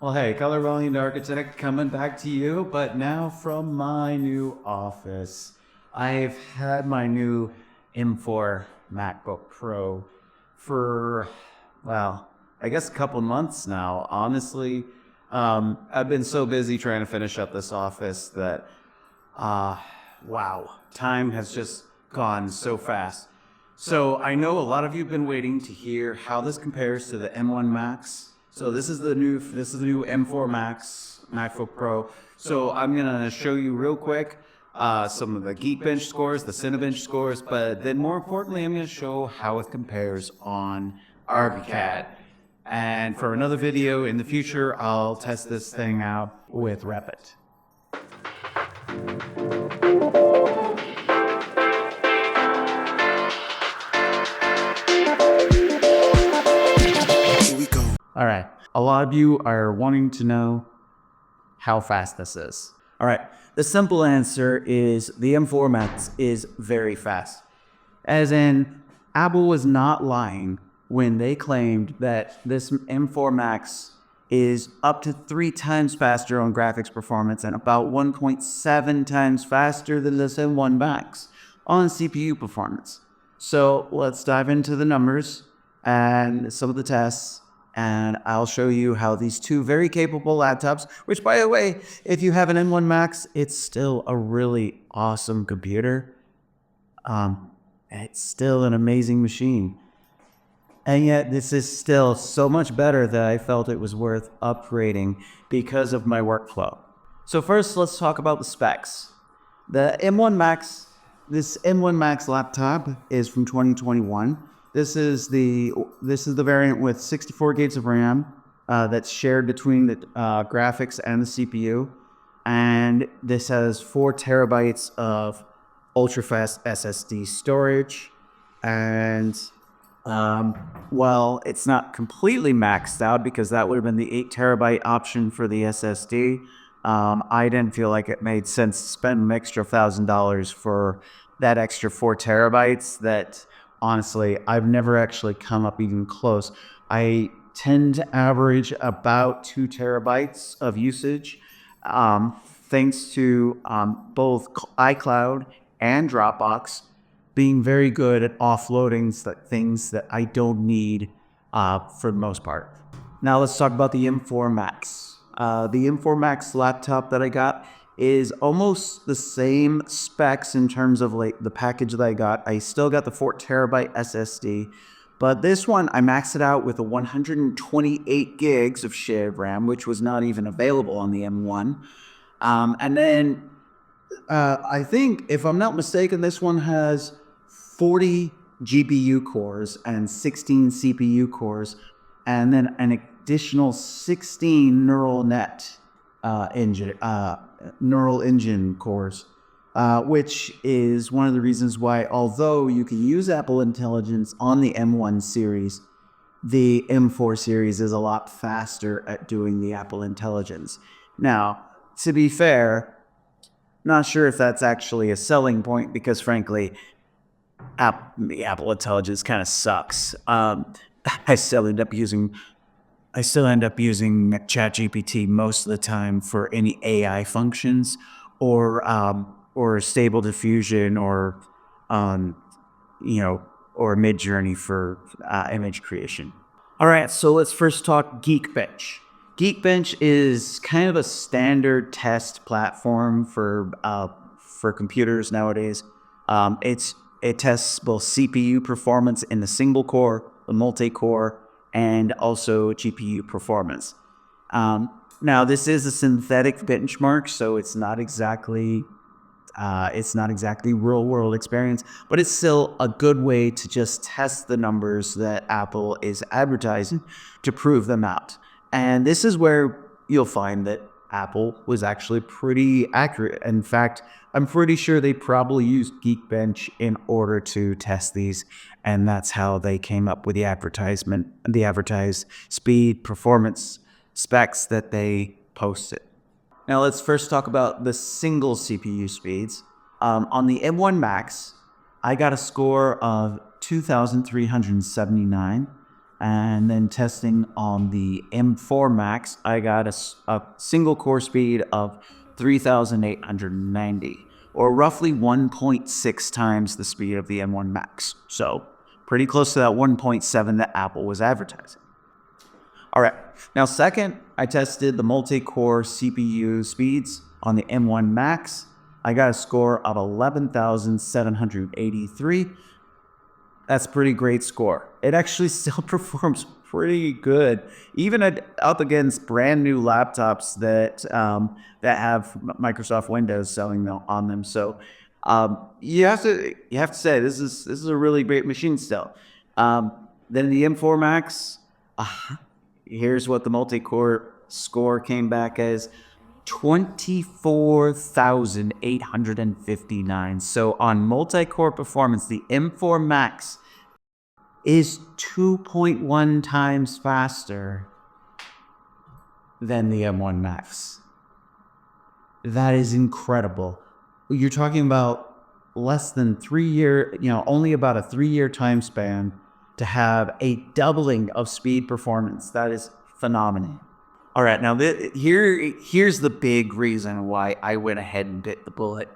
Well, hey, Color Volume Architect coming back to you, but now from my new office. I've had my new M4 MacBook Pro for, well, I guess a couple months now. Honestly, I've been so busy trying to finish up this office that, uh, wow, time has just gone so fast. So I know a lot of you have been waiting to hear how this compares to the M1Max. So this is the new M4Max MacBook Pro. So I'm gonna show you real quick some of the Geekbench scores, the Cinebench scores, but then more importantly, I'm gonna show how it compares on Archicad. And for another video in the future, I'll test this thing out with Repit. All right. A lot of you are wanting to know how fast this is. All right. The simple answer is the M4Max is very fast. As in, Apple was not lying when they claimed that this M4Max is up to 3 times faster on graphics performance and about 1.7 times faster than this M1Max on CPU performance. So let's dive into the numbers and some of the tests, and I'll show you how these two very capable laptops, which by the way, if you have an M1Max, it's still a really awesome computer. It's still an amazing machine. And yet this is still so much better that I felt it was worth upgrading because of my workflow. So first, let's talk about the specs. The M1Max, this M1Max laptop is from 2021. This is the variant with 64 gigs of RAM that's shared between the graphics and the CPU. And this has 4 terabytes of ultra-fast SSD storage. And while it's not completely maxed out because that would have been the 8 terabyte option for the SSD, I didn't feel like it made sense to spend an extra $1,000 for that extra 4 terabytes that honestly, I've never actually come up even close. I tend to average about 2 terabytes of usage, thanks to both iCloud and Dropbox being very good at offloading things that I don't need for the most part. Now let's talk about the M4Max. The M4Max laptop that I got is almost the same specs in terms of like the package that I got. I still got the 4 terabyte SSD, but this one I maxed it out with a 128 gigs of shared RAM, which was not even available on the M1. And then I think, if I'm not mistaken, this one has 40 GPU cores and 16 CPU cores, and then an additional 16 neural engine cores, which is one of the reasons why, although you can use Apple Intelligence on the M1 series, the M4 series is a lot faster at doing the Apple Intelligence. Now, to be fair, not sure if that's actually a selling point because, frankly, the Apple Intelligence kind of sucks. I still end up using ChatGPT most of the time for any AI functions, or Stable Diffusion, or or Midjourney for image creation. All right, so let's first talk Geekbench. Geekbench is kind of a standard test platform for computers nowadays. It tests both CPU performance in the single core, the multi-core, and also GPU performance. Now, this is a synthetic benchmark, so it's not exactly real world experience, but it's still a good way to just test the numbers that Apple is advertising to prove them out. And this is where you'll find that Apple was actually pretty accurate. In fact, I'm pretty sure they probably used Geekbench in order to test these, and that's how they came up with the advertised speed performance specs that they posted. Now let's first talk about the single CPU speeds. On the M1 Max, I got a score of 2,379. And then testing on the M4Max, I got a single core speed of 3,890, or roughly 1.6 times the speed of the M1Max. So pretty close to that 1.7 that Apple was advertising. All right, now second, I tested the multi-core CPU speeds on the M1Max. I got a score of 11,783. That's a pretty great score. It actually still performs pretty good, even up against brand new laptops that have Microsoft Windows selling on them. So you have to say this is a really great machine still. Then the M4 Max. Here's what the multi-core score came back as: 24,859. So on multi-core performance, the M4 Max is 2.1 times faster than the M1 Max. That is incredible. You're talking about less than 3 year, only about a 3-year time span to have a doubling of speed performance. That is phenomenal. All right, now here's the big reason why I went ahead and bit the bullet.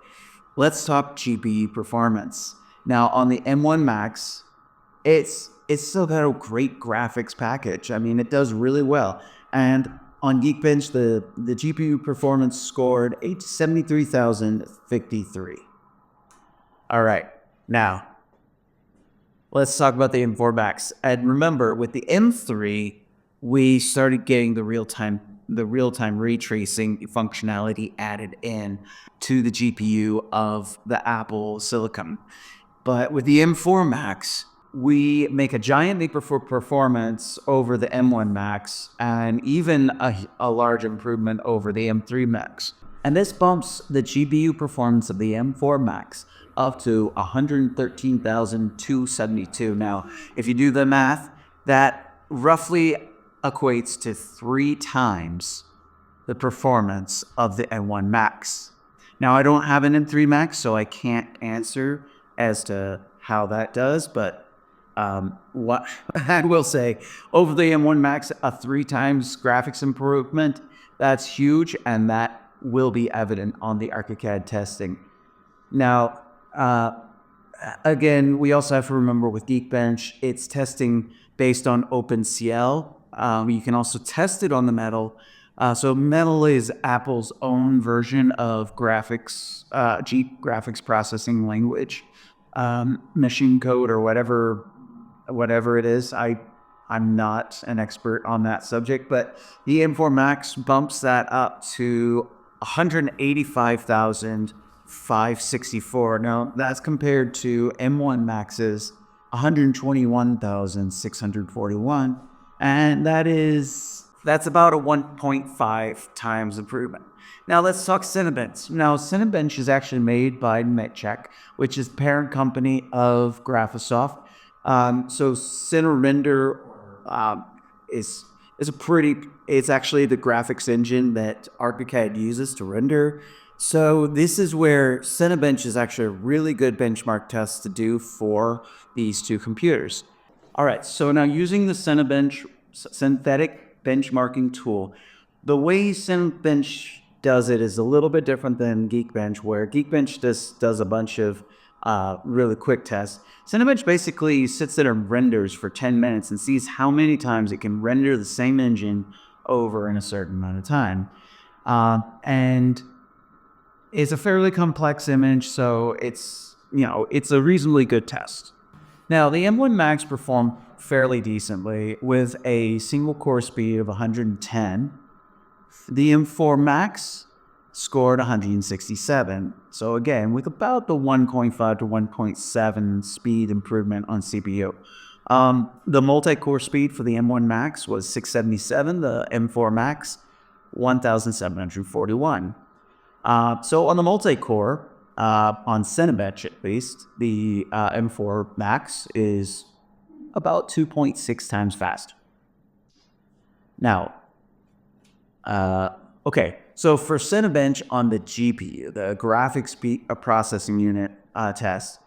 Let's talk GPU performance. Now on the M1 Max, it's still got a great graphics package. I mean, it does really well. And on Geekbench, the GPU performance scored 73,053. All right, now let's talk about the M4 Max. And remember, with the M3, we started getting the real-time retracing functionality added in to the GPU of the Apple Silicon. But with the M4 Max, we make a giant leap for performance over the M1 Max, and even a large improvement over the M3 Max. And this bumps the GPU performance of the M4 Max up to 113,272. Now, if you do the math, that roughly equates to 3 times the performance of the M1 Max. Now, I don't have an M3 Max, so I can't answer as to how that does, but what I will say, over the M1 Max, a 3 times graphics improvement, that's huge, and that will be evident on the Archicad testing. Now, again, we also have to remember with Geekbench, it's testing based on OpenCL. You can also test it on the Metal. So Metal is Apple's own version of graphics processing language, machine code, or whatever it is. I'm not an expert on that subject, but the M4 Max bumps that up to 185,564. Now that's compared to M1 Max's 121,641. And that's about a 1.5 times improvement. Now let's talk Cinebench. Now Cinebench is actually made by Medcheck, which is parent company of Graphisoft. So Cinerender is it's actually the graphics engine that Archicad uses to render. So this is where Cinebench is actually a really good benchmark test to do for these two computers. All right, so now using the Cinebench synthetic benchmarking tool, the way Cinebench does it is a little bit different than Geekbench, where Geekbench just does a bunch of really quick tests. Cinebench basically sits there and renders for 10 minutes and sees how many times it can render the same engine over in a certain amount of time. And it's a fairly complex image, so it's a reasonably good test. Now, the M1 Max performed fairly decently with a single core speed of 110. The M4 Max scored 167. So again, with about the 1.5 to 1.7 speed improvement on CPU. The multi-core speed for the M1 Max was 677. The M4 Max, 1,741. So on the multi-core, on Cinebench at least, the M4 Max is about 2.6 times faster. Now, okay, so for Cinebench on the GPU, the graphics processing unit test,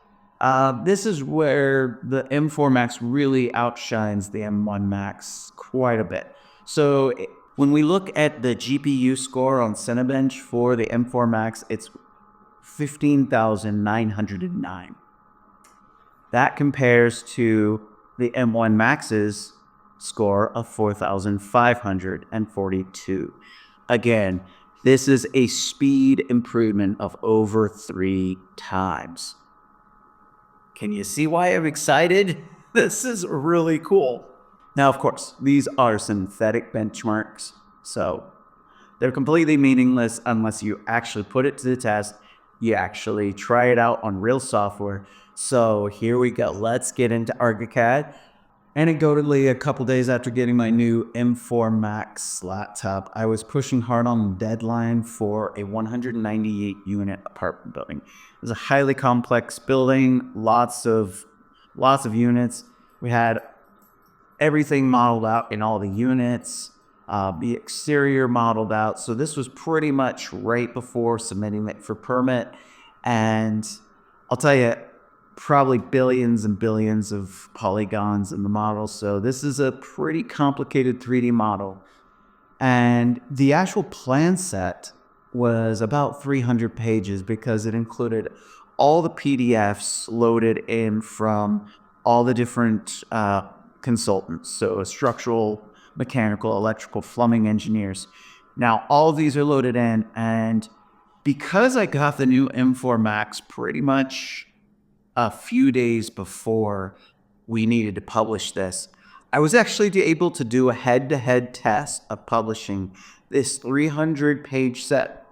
This is where the M4Max really outshines the M1Max quite a bit. So when we look at the GPU score on Cinebench for the M4Max, it's 15,909. That compares to the M1Max's score of 4,542. Again, this is a speed improvement of over 3 times. Can you see why I'm excited? This is really cool. Now, of course, these are synthetic benchmarks, so they're completely meaningless unless you actually put it to the test. You actually try it out on real software. So here we go. Let's get into Archicad. Anecdotally, a couple days after getting my new M4Max laptop, I was pushing hard on the deadline for a 198 unit apartment building. It was a highly complex building, lots of units. We had everything modeled out in all the units, the exterior modeled out. So this was pretty much right before submitting it for permit. And I'll tell you, probably billions and billions of polygons in the model. So this is a pretty complicated 3D model. And the actual plan set was about 300 pages because it included all the PDFs loaded in from all the different consultants. So structural, mechanical, electrical, plumbing engineers. Now, all of these are loaded in. And because I got the new M4Max pretty much a few days before we needed to publish this, I was actually able to do a head-to-head test of publishing this 300-page set.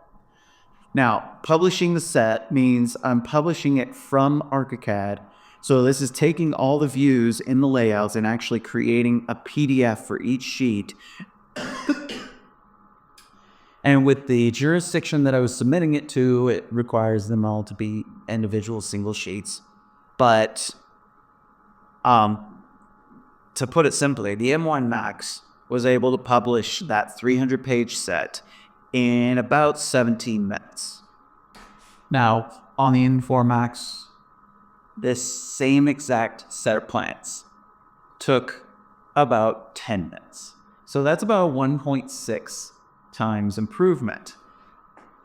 Now, publishing the set means I'm publishing it from Archicad. So this is taking all the views in the layouts and actually creating a PDF for each sheet. And with the jurisdiction that I was submitting it to, it requires them all to be individual single sheets. But to put it simply, the M1Max was able to publish that 300-page set in about 17 minutes. Now, on the M4Max, this same exact set of plans took about 10 minutes. So that's about 1.6 times improvement.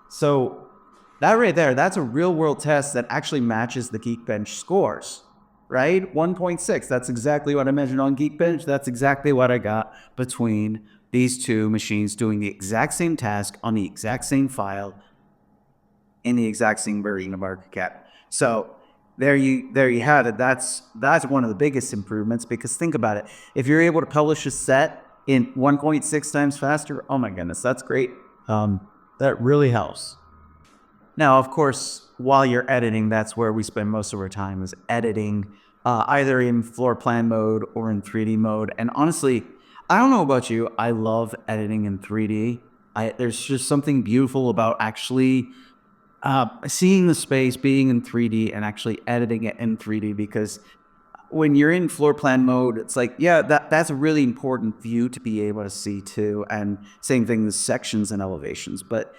So that right there, that's a real world test that actually matches the Geekbench scores, right? 1.6, that's exactly what I measured on Geekbench. That's exactly what I got between these two machines doing the exact same task on the exact same file in the exact same version of Archicad. So there you have it. That's one of the biggest improvements, because think about it. If you're able to publish a set in 1.6 times faster, oh my goodness, that's great. That really helps. Now, of course, while you're editing, that's where we spend most of our time, is editing, either in floor plan mode or in 3D mode. And honestly, I don't know about you, I love editing in 3D. There's just something beautiful about actually seeing the space, being in 3D, and actually editing it in 3D, because when you're in floor plan mode, it's like, yeah, that's a really important view to be able to see too. And same thing with sections and elevations. But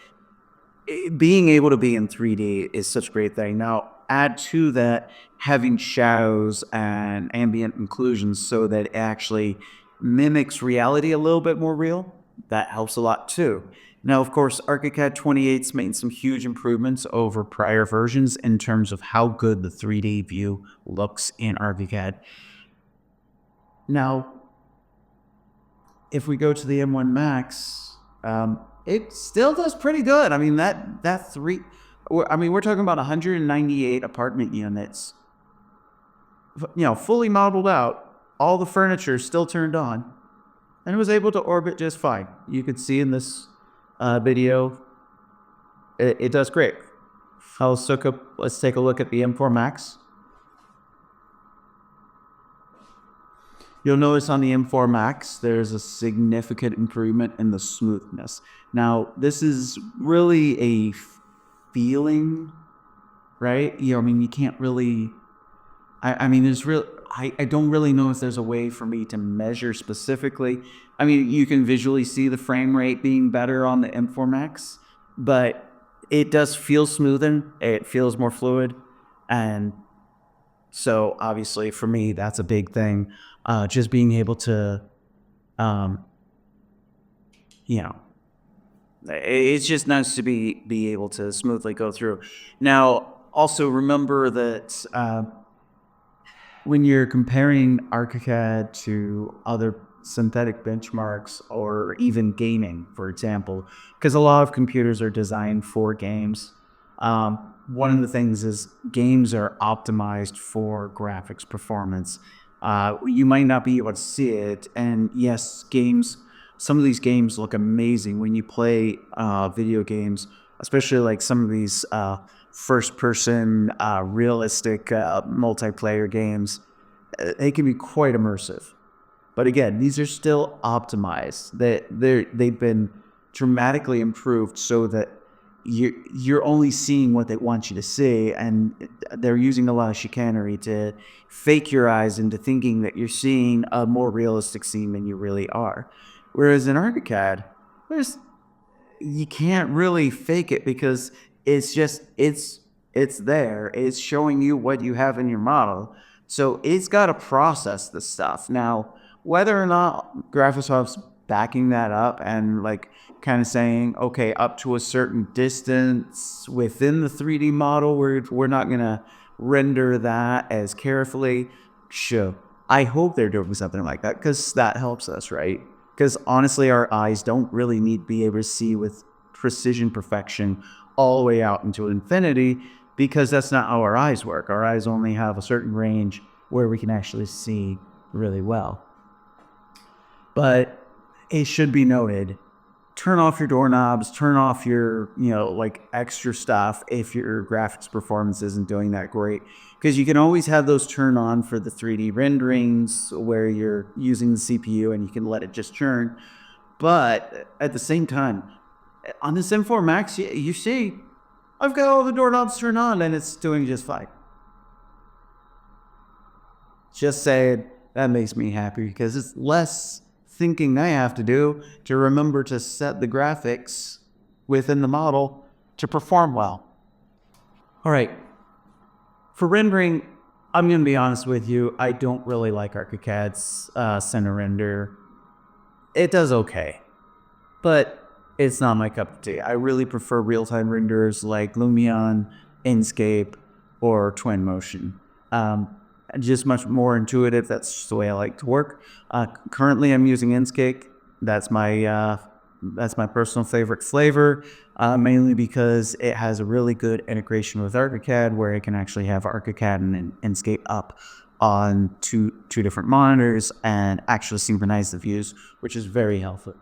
being able to be in 3D is such a great thing. Now, add to that having shadows and ambient inclusions so that it actually mimics reality a little bit more real. That helps a lot too. Now, of course, Archicad 28's made some huge improvements over prior versions in terms of how good the 3D view looks in Archicad. Now, if we go to the M1Max, it still does pretty good. I mean, we're talking about 198 apartment units, fully modeled out, all the furniture still turned on, and it was able to orbit just fine. You could see in this video, it does great. Let's take a look at the M4Max. You'll notice on the M4Max, there's a significant improvement in the smoothness. Now, this is really a feeling, right? You can't really, I don't really know if there's a way for me to measure specifically. You can visually see the frame rate being better on the M4Max, but it does feel smoother. It feels more fluid, and So obviously for me, that's a big thing. Just being able to, um, you know, it's just nice to be able to smoothly go through. Now, also remember that when you're comparing Archicad to other synthetic benchmarks or even gaming, for example, because a lot of computers are designed for games. One of the things is games are optimized for graphics performance. You might not be able to see it, and yes, some of these games look amazing when you play video games, especially like some of these first-person realistic multiplayer games. They can be quite immersive. But again, these are still optimized. They've been dramatically improved so that you're only seeing what they want you to see, and they're using a lot of chicanery to fake your eyes into thinking that you're seeing a more realistic scene than you really are. Whereas in Archicad, there's you can't really fake it because it's there. It's showing you what you have in your model. So it's got to process the stuff. Now, whether or not Graphisoft's backing that up and like kind of saying, okay, up to a certain distance within the 3D model, we're not gonna render that as carefully. Sure. I hope they're doing something like that because that helps us, right? Because honestly, our eyes don't really need to be able to see with precision perfection all the way out into infinity because that's not how our eyes work. Our eyes only have a certain range where we can actually see really well. But it should be noted, turn off your doorknobs, turn off your, like extra stuff if your graphics performance isn't doing that great. Because you can always have those turn on for the 3D renderings where you're using the CPU and you can let it just churn. But at the same time, on this M4Max, you see, I've got all the doorknobs turned on and it's doing just fine. Just saying, that makes me happy because it's less thinking I have to do to remember to set the graphics within the model to perform well. All right. For rendering, I'm going to be honest with you. I don't really like Archicad's center render. It does okay, but it's not my cup of tea. I really prefer real-time renders like Lumion, Inkscape, or Twinmotion. Just much more intuitive. That's just the way I like to work. Currently, I'm using Inkscape. That's my personal favorite flavor, mainly because it has a really good integration with Archicad, where it can actually have Archicad and Inkscape up on two different monitors and actually synchronize the views, which is very helpful.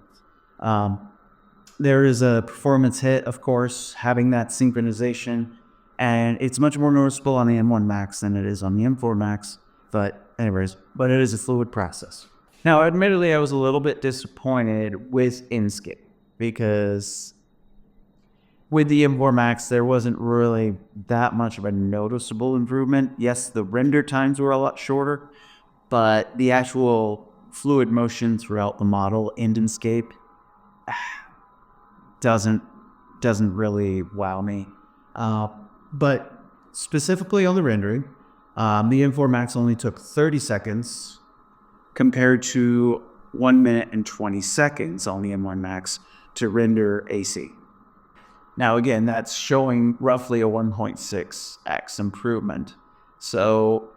There is a performance hit, of course, having that synchronization. And it's much more noticeable on the M1Max than it is on the M4Max. But anyways, it is a fluid process. Now, admittedly, I was a little bit disappointed with Inkscape because with the M4Max, there wasn't really that much of a noticeable improvement. Yes, the render times were a lot shorter, but the actual fluid motion throughout the model in Inkscape doesn't really wow me. But specifically on the rendering, the M4Max only took 30 seconds compared to 1 minute and 20 seconds on the M1Max to render AC. Now, again, that's showing roughly a 1.6x improvement. So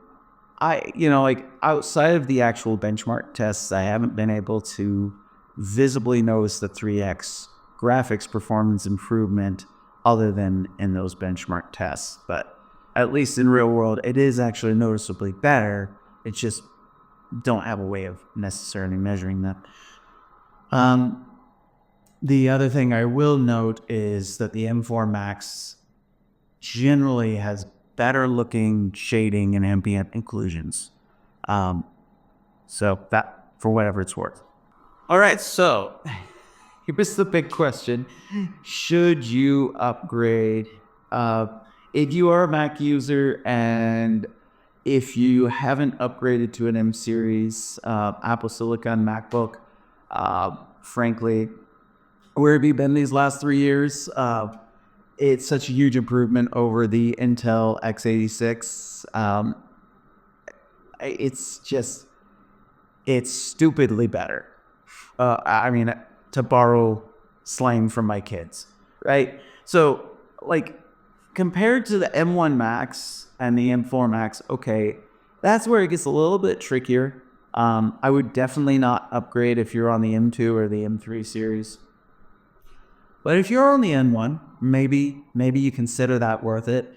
outside of the actual benchmark tests, I haven't been able to visibly notice the 3x graphics performance improvement other than in those benchmark tests. But at least in real world, it is actually noticeably better. It's just don't have a way of necessarily measuring that. The other thing I will note is that the M4Max generally has better looking shading and ambient inclusions. So that, for whatever it's worth. All right, so here's the big question. Should you upgrade? If you are a Mac user and if you haven't upgraded to an M series Apple Silicon MacBook, frankly, where have you been these last 3 years? It's such a huge improvement over the Intel x86. it's stupidly better. I mean, to borrow slang from my kids, right? So, like, compared to the M1Max and the M4Max, okay, that's where it gets a little bit trickier. I would definitely not upgrade if you're on the M2 or the M3 series. But if you're on the N1, maybe you consider that worth it.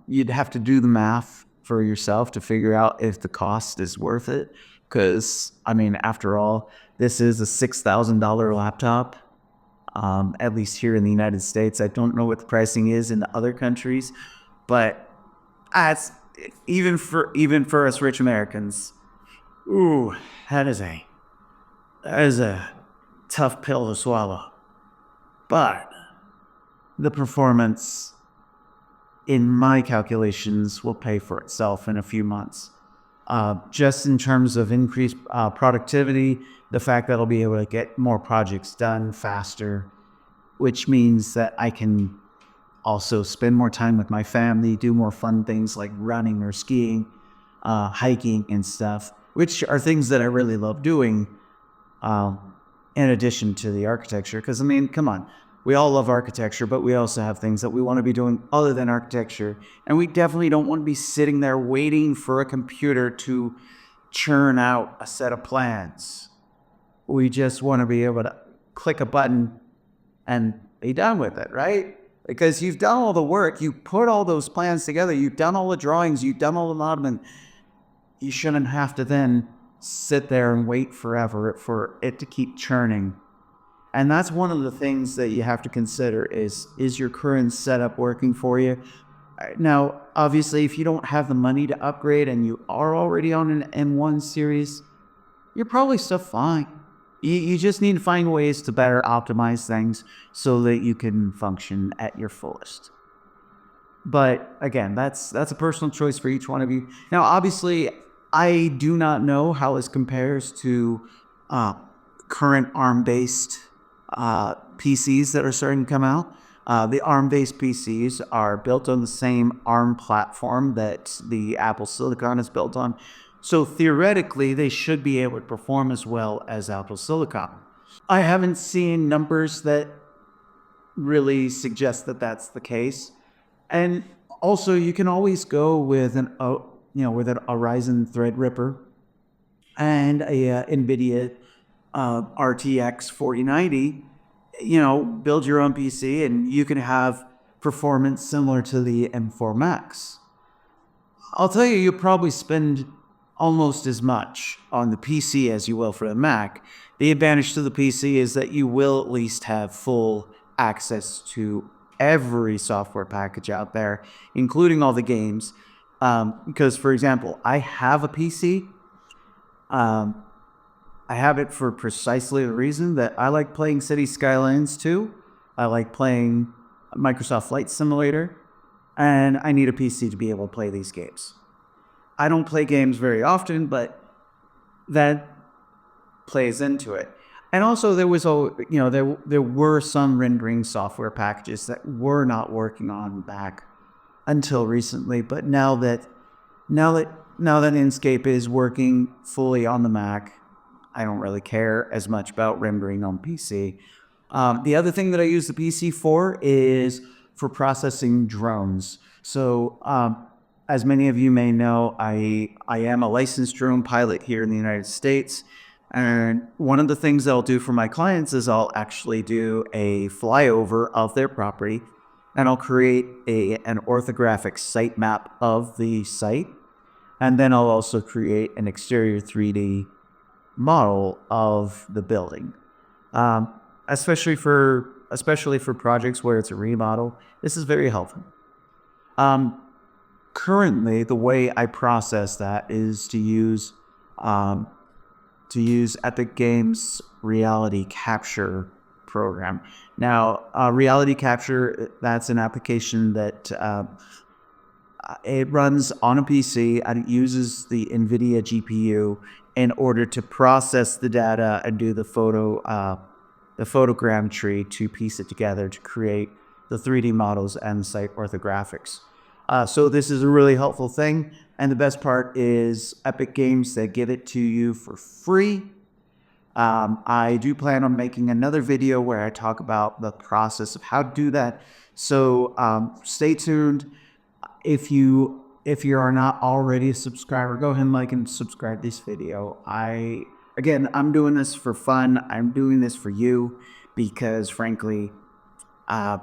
You'd have to do the math for yourself to figure out if the cost is worth it. Because, I mean, after all, this is a $6,000 laptop, at least here in the United States. I don't know what the pricing is in other countries, but that's even for us rich Americans. Ooh, that is a tough pill to swallow. But the performance, in my calculations, will pay for itself in a few months. Just in terms of increased productivity, the fact that I'll be able to get more projects done faster, which means that I can also spend more time with my family, do more fun things like running or skiing, hiking and stuff, which are things that I really love doing. In addition to the architecture, because I mean, come on, we all love architecture, but we also have things that we want to be doing other than architecture. And we definitely don't want to be sitting there waiting for a computer to churn out a set of plans. We just want to be able to click a button and be done with it, right? Because you've done all the work, you put all those plans together, you've done all the drawings, you've done all the modeling. You shouldn't have to then sit there and wait forever for it to keep churning. And that's one of the things that you have to consider is your current setup working for you? Now, obviously, if you don't have the money to upgrade and you are already on an M1 series, you're probably still fine. You just need to find ways to better optimize things so that you can function at your fullest. But again, that's a personal choice for each one of you. Now, obviously, I do not know how this compares to current ARM-based PCs that are starting to come out. The ARM-based PCs are built on the same ARM platform that the Apple Silicon is built on. So theoretically, they should be able to perform as well as Apple Silicon. I haven't seen numbers that really suggest that that's the case. And also, you can always go with with a Ryzen Threadripper and a NVIDIA RTX 4090. Build your own PC, and you can have performance similar to the M4Max. I'll tell you, you'll probably spend almost as much on the PC as you will for the Mac. The advantage to the PC is that you will at least have full access to every software package out there, including all the games. Because, for example, I have a PC. I have it for precisely the reason that I like playing City Skylines 2. I like playing Microsoft Flight Simulator. And I need a PC to be able to play these games. I don't play games very often, but that plays into it. And also, there were some rendering software packages that were not working on Mac until recently. But now that Inkscape is working fully on the Mac, I don't really care as much about rendering on PC. The other thing that I use the PC for is for processing drones. So, as many of you may know, I am a licensed drone pilot here in the United States. And one of the things I'll do for my clients is I'll actually do a flyover of their property, and I'll create an orthographic site map of the site. And then I'll also create an exterior 3D model of the building. Especially for projects where it's a remodel, this is very helpful. Currently, the way I process that is to use Epic Games Reality Capture program. Now, Reality Capture, that's an application that it runs on a PC, and it uses the NVIDIA GPU in order to process the data and do the photogram tree to piece it together to create the 3D models and site orthographics. So this is a really helpful thing. And the best part is Epic Games, they give it to you for free. I do plan on making another video where I talk about the process of how to do that. So stay tuned. If you are not already a subscriber, go ahead and like and subscribe this video. I'm doing this for fun. I'm doing this for you because frankly, uh,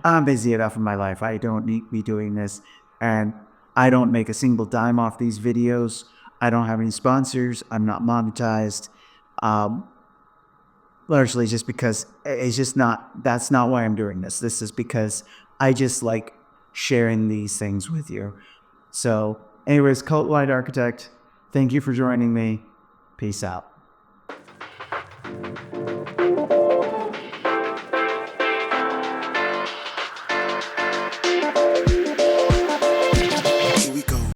I'm busy enough in my life. I don't need to be doing this, and I don't make a single dime off these videos. I don't have any sponsors. I'm not monetized. Um, Largely just because it's just not, that's not why I'm doing this. This is because I just like sharing these things with you. So anyways, Cult Light Architect, thank you for joining me. Peace out.